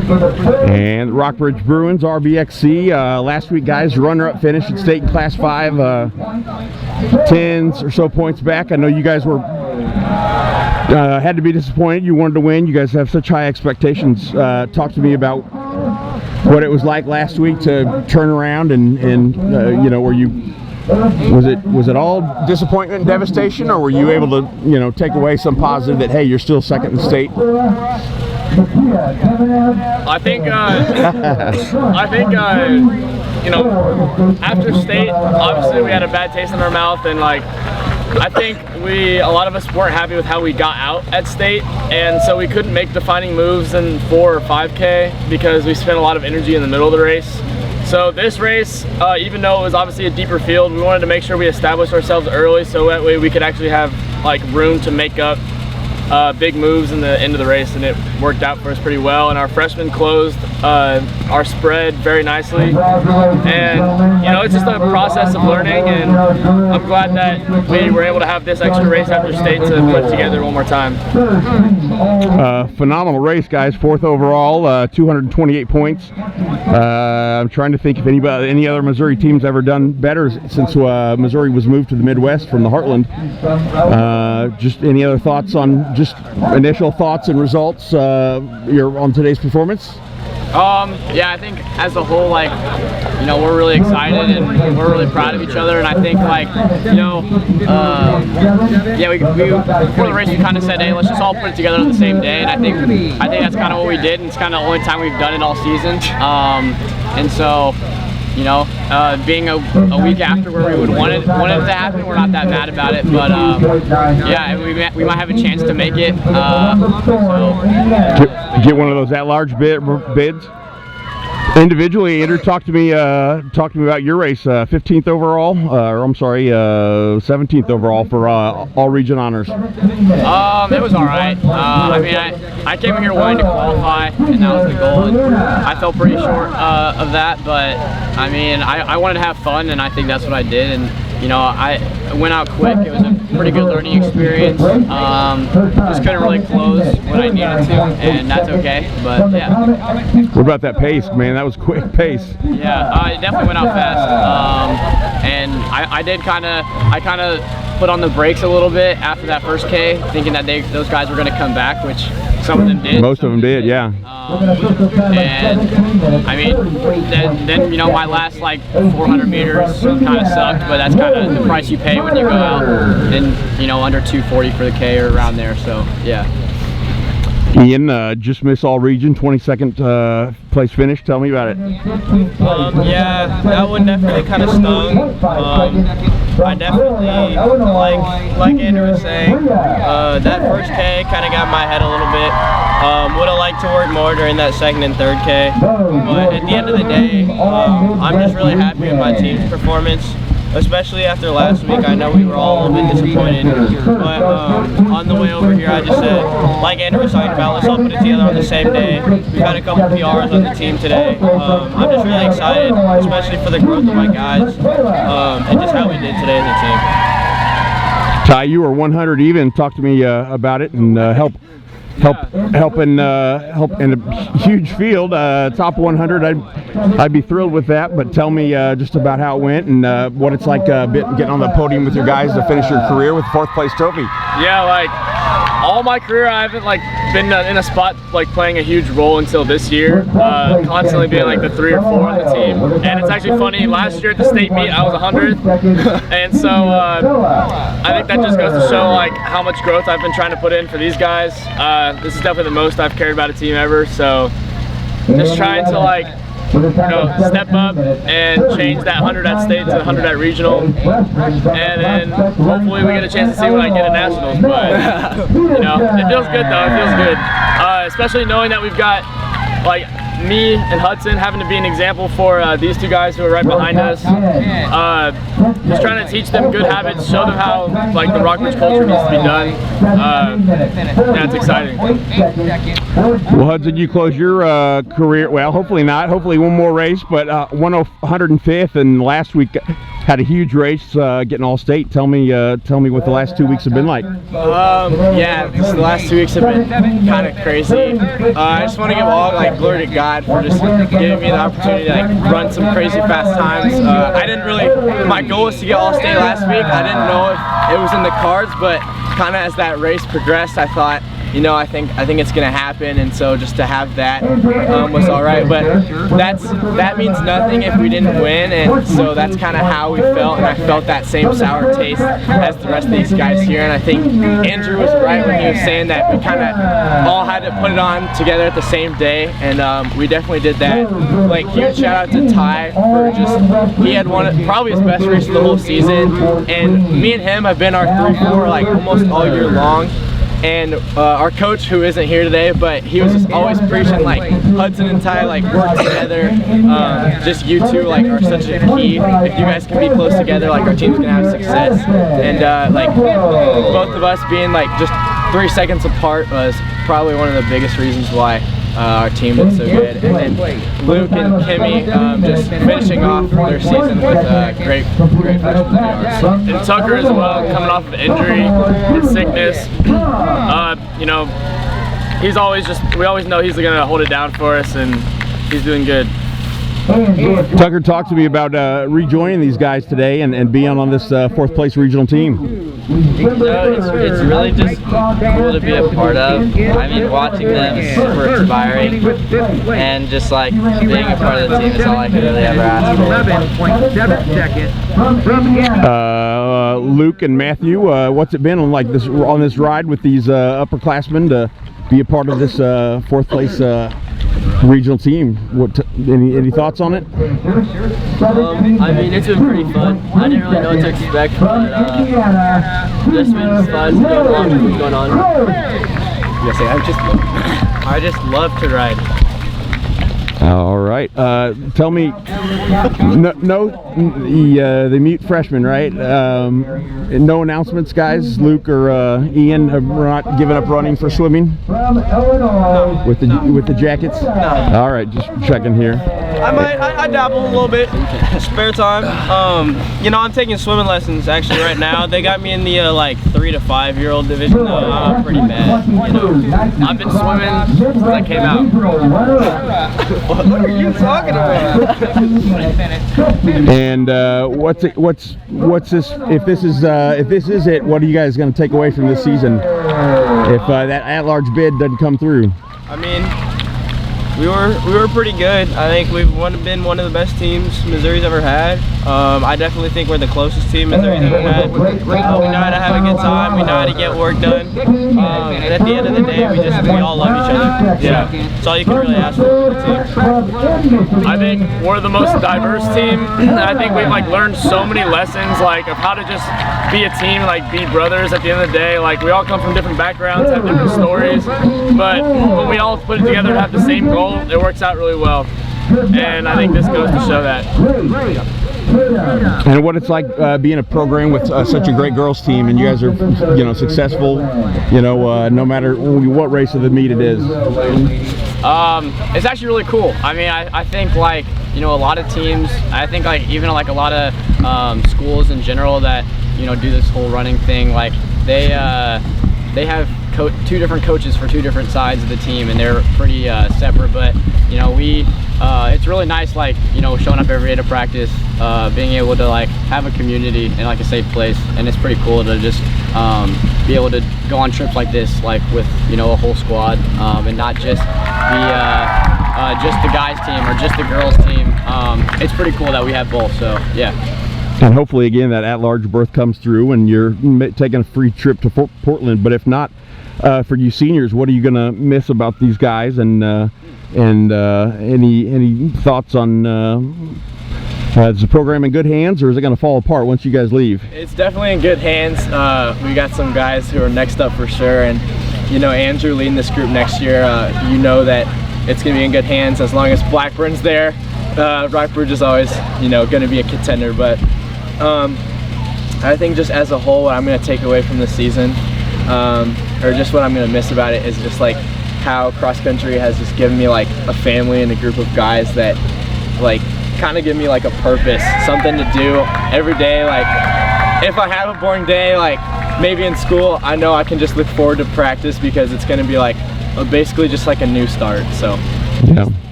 And Rockbridge Bruins, RBXC. Last week, guys, runner-up finish at state in Class 5. 10 or so points back. I know you guys were had to be disappointed. You wanted to win. You guys have such high expectations. Talk to me about what it was like last week to turn around and you know, was it all disappointment and devastation, or were you able to, you know, take away some positive that, hey, you're still second in state? I think you know, after state, obviously we had a bad taste in our mouth, and like, I think a lot of us weren't happy with how we got out at state, and so we couldn't make defining moves in 4 or 5K because we spent a lot of energy in the middle of the race. So this race, even though it was obviously a deeper field, we wanted to make sure we established ourselves early so that way we could actually have like room to make up big moves in the end of the race, and it worked out for us pretty well. And our freshmen closed our spread very nicely, and you know, it's just a process of learning, and I'm glad that we were able to have this extra race after state to put it together one more time. Phenomenal race, guys. 4th overall, 228 points. I'm trying to think if any other Missouri teams ever done better since Missouri was moved to the Midwest from the Heartland. Just any other thoughts on just initial thoughts and results on today's performance? Yeah, I think as a whole, like, you know, we're really excited and we're really proud of each other, and I think, like, you know, yeah, we before the race we kind of said, hey, let's just all put it together on the same day, and I think that's kind of what we did, and it's kind of the only time we've done it all season, and so, you know, being a week after where we would want it to happen, we're not that mad about it. But yeah, we might have a chance to make it. Get one of those at-large bids. Individually, Andrew, talk to me about your race. 15th overall, or I'm sorry, 17th overall for all region honors. It was all right. I mean, I came here wanting to qualify, and that was the goal. And I fell pretty short of that, but I mean, I wanted to have fun, and I think that's what I did. And you know, I went out quick. It was a pretty good learning experience. Just couldn't really close when I needed to, and that's okay. But yeah. What about that pace, man? That was quick pace. Yeah, it definitely went out fast. And I kind of put on the brakes a little bit after that first K, thinking that those guys were going to come back, which some of them did. Most of them did, yeah. And I mean, then you know, my last like 400 meters kind of sucked, but that's kind of the price you pay when you go out and, you know, under 240 for the K or around there. So yeah. Ian, just missed all region, 22nd place finish. Tell me about it. Yeah, that one definitely kind of stung. I definitely, like Andrew was saying, that first K kind of got my head a little bit. Would have liked to work more during that 2nd and 3rd K, but at the end of the day, I'm just really happy with my team's performance. Especially after last week, I know we were all a little bit disappointed, but on the way over here, I just said, like Andrew was talking about, let's all put it together on the same day. We've had a couple PRs on the team today. I'm just really excited, especially for the growth of my guys, and just how we did today as a team. Ty, you were 100 even. Talk to me about it and help in a huge field, top 100. I'd be thrilled with that. But tell me just about how it went and what it's like getting on the podium with your guys to finish your career with 4th place trophy. Yeah, like all my career, I haven't like been in a spot like playing a huge role until this year. Constantly being like the 3 or 4 on the team, and it's actually funny. Last year at the state meet, I was 100th, and so I think that just goes to show like how much growth I've been trying to put in for these guys. This is definitely the most I've cared about a team ever, so just trying to like, you know, step up and change that 100 at state to 100 at regional, and then hopefully we get a chance to see what I get at nationals. But you know, it feels good though. It feels good, especially knowing that we've got like me and Hudson having to be an example for these 2 guys who are right behind us. Just trying to teach them good habits, show them how like the Rockbridge culture needs to be done. Yeah, it's exciting. Well, Hudson, you close your career, well, hopefully not, hopefully one more race, but 105th, and last week had a huge race, getting all state. Tell me what the last 2 weeks have been like. Yeah, the last 2 weeks have been kind of crazy. I just want to give all glory to God for just giving me the opportunity to run some crazy fast times. I didn't really. My goal was to get all state last week. I didn't know if it was in the cards, but kind of as that race progressed, I thought, I think it's gonna happen, and so just to have that was all right. But that means nothing if we didn't win, and so that's kind of how we felt, and I felt that same sour taste as the rest of these guys here. And I think Andrew was right when he was saying that we kind of all had to put it on together at the same day, and we definitely did that. Huge shout out to Ty for he had probably his best race of the whole season, and me and him have been our 3-4 almost all year long. And our coach, who isn't here today, but he was just always preaching Hudson and Ty work together. Just you two are such a key. If you guys can be close together, our team's gonna have success. And both of us being just 3 seconds apart was probably one of the biggest reasons why our team did so good. And then Luke and Kemey just finishing off their season with great freshman yards. And Tucker as well, coming off of injury and sickness. He's always we always know he's gonna hold it down for us, and he's doing good. Tucker, talk to me about rejoining these guys today and being on this 4th place regional team. It's really just cool to be a part of. I mean, watching them is super inspiring, and just being a part of the team is all I could really ever ask for. Luke and Matthew, what's it been on this ride with these upperclassmen to be a part of this 4th place regional team? Any thoughts on it? I mean, it's been pretty fun. I didn't really know what to expect, but this been fun going on. I just love to ride. All right. Tell me, the mute freshman, right? No announcements, guys. Luke or Ian are not giving up running for swimming with the jackets. No. All right, just checking here. I dabble a little bit. Spare time. I'm taking swimming lessons actually right now. They got me in the 3 to 5 year old division. Though I'm pretty bad. I've been swimming since I came out. What are you talking about? And what's this? If this is it, what are you guys going to take away from this season? If that at-large bid doesn't come through. I mean, we were pretty good. I think we've been one of the best teams Missouri's ever had. I definitely think we're the closest team Missouri's ever had. We know how to have a good time. We know how to get work done. And at the end of the day, we all love each other. Yeah. That's all you can really ask for the team. I think we're the most diverse team. I think we've learned so many lessons of how to just be a team, be brothers at the end of the day. We all come from different backgrounds, have different stories, but when we all put it together and have the same goal, it works out really well. And I think this goes to show that. And what it's like being a program with such a great girls team, and you guys are successful, no matter what race of the meet it is. It's actually really cool. I mean, I think a lot of teams, I think even a lot of schools in general that do this whole running thing, they have 2 different coaches for 2 different sides of the team, and they're pretty separate. But it's really nice showing up every day to practice, being able to have a community and a safe place, and it's pretty cool to just be able to go on trips like this with a whole squad, and not just the guys team or just the girls team. It's pretty cool that we have both, so yeah. And hopefully again that at-large berth comes through and you're taking a free trip to Portland. But if not, for you seniors, what are you gonna miss about these guys? And any thoughts on is the program in good hands, or is it going to fall apart once you guys leave? It's definitely in good hands. We got some guys who are next up for sure, and Andrew leading this group next year. That it's going to be in good hands as long as Blackburn's there. Rockbridge is always going to be a contender, but I think just as a whole, what I'm going to take away from this season, or just what I'm going to miss about it, is just how cross country has just given me a family and a group of guys that kind of give me like a purpose, something to do every day. Like if I have a boring day, like maybe in school, I know I can just look forward to practice because it's going to be like basically just like a new start. So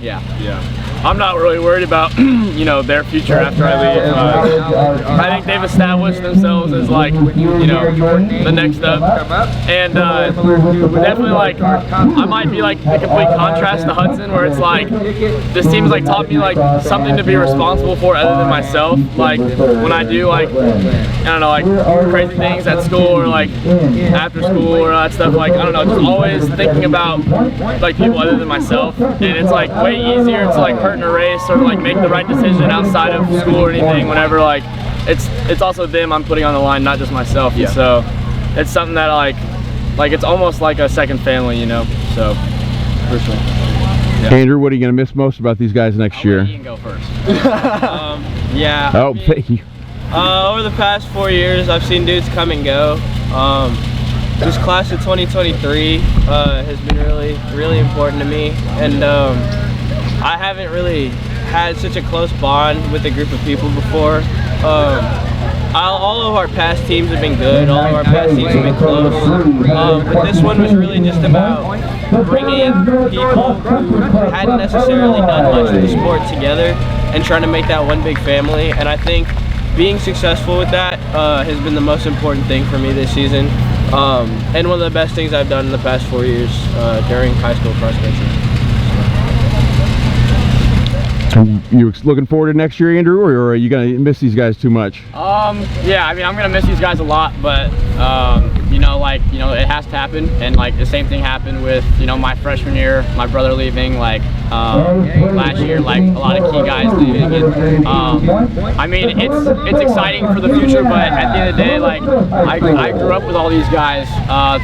yeah. I'm not really worried about, you know, their future after I leave. I think they've established themselves as like, you know, the next up. And definitely like, I might be like the complete contrast to Hudson, where it's like, this team's like taught me like something to be responsible for other than myself. Like when I do like, I don't know, like crazy things at school or like after school or that stuff, like, I don't know, just always thinking about like people other than myself. And it's like way easier to like hurt in a race or like make the right decision outside of school or anything whenever like it's also them I'm putting on the line, not just myself. Yeah. So it's something that like it's almost like a second family, you know. So for sure. Yeah. Andrew, what are you going to miss most about these guys next year? You can go first. Yeah. Oh, thank you. Over the past 4 years, I've seen dudes come and go. This class of 2023 has been really important to me, and I haven't really had such a close bond with a group of people before. All of our past teams have been good, all of our past teams have been close, but this one was really just about bringing people who hadn't necessarily done much of the sport together and trying to make that one big family. And I think being successful with that has been the most important thing for me this season, and one of the best things I've done in the past 4 years during high school cross country. You looking forward to next year, Andrew, or are you gonna miss these guys too much? Yeah, I mean, I'm gonna miss these guys a lot, but you know, like, you know, it has to happen. And like the same thing happened with, you know, my freshman year, my brother leaving, like last year, like a lot of key guys leaving. And, I mean, it's exciting for the future, but at the end of the day, like I grew up with all these guys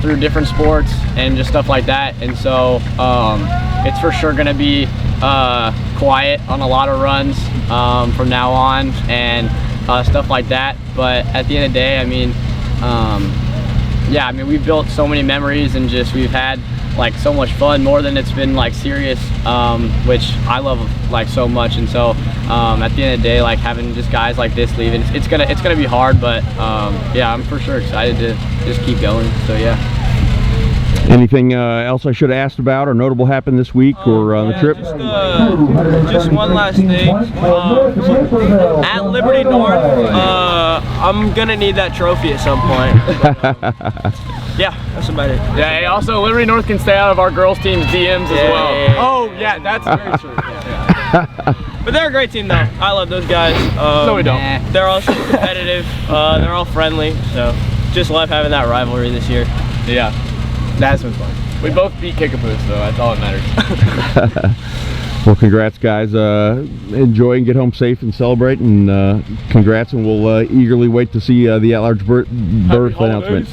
through different sports and just stuff like that, and so it's for sure gonna be quiet on a lot of runs from now on and stuff like that. But at the end of the day, I mean, yeah, I mean, we've built so many memories and just we've had like so much fun, more than it's been like serious, which I love like so much. And so at the end of the day, like having just guys like this leaving, it's gonna be hard, but yeah, I'm for sure excited to just keep going. So yeah. Anything else I should have asked about or notable happened this week or on the trip? Just one last thing. At Liberty North, I'm gonna need that trophy at some point. Yeah, that's about it. Yeah, also Liberty North can stay out of our girls team's DMs as well. Yeah. Oh yeah, that's very true. Yeah. But they're a great team though. I love those guys. No, we don't. They're all super competitive. They're all friendly. So just love having that rivalry this year. Yeah. That's been fun. We both beat Kickapoos, so that's all that matters. Well, congrats, guys. Enjoy and get home safe and celebrate. And congrats, and we'll eagerly wait to see the at-large birth announcement.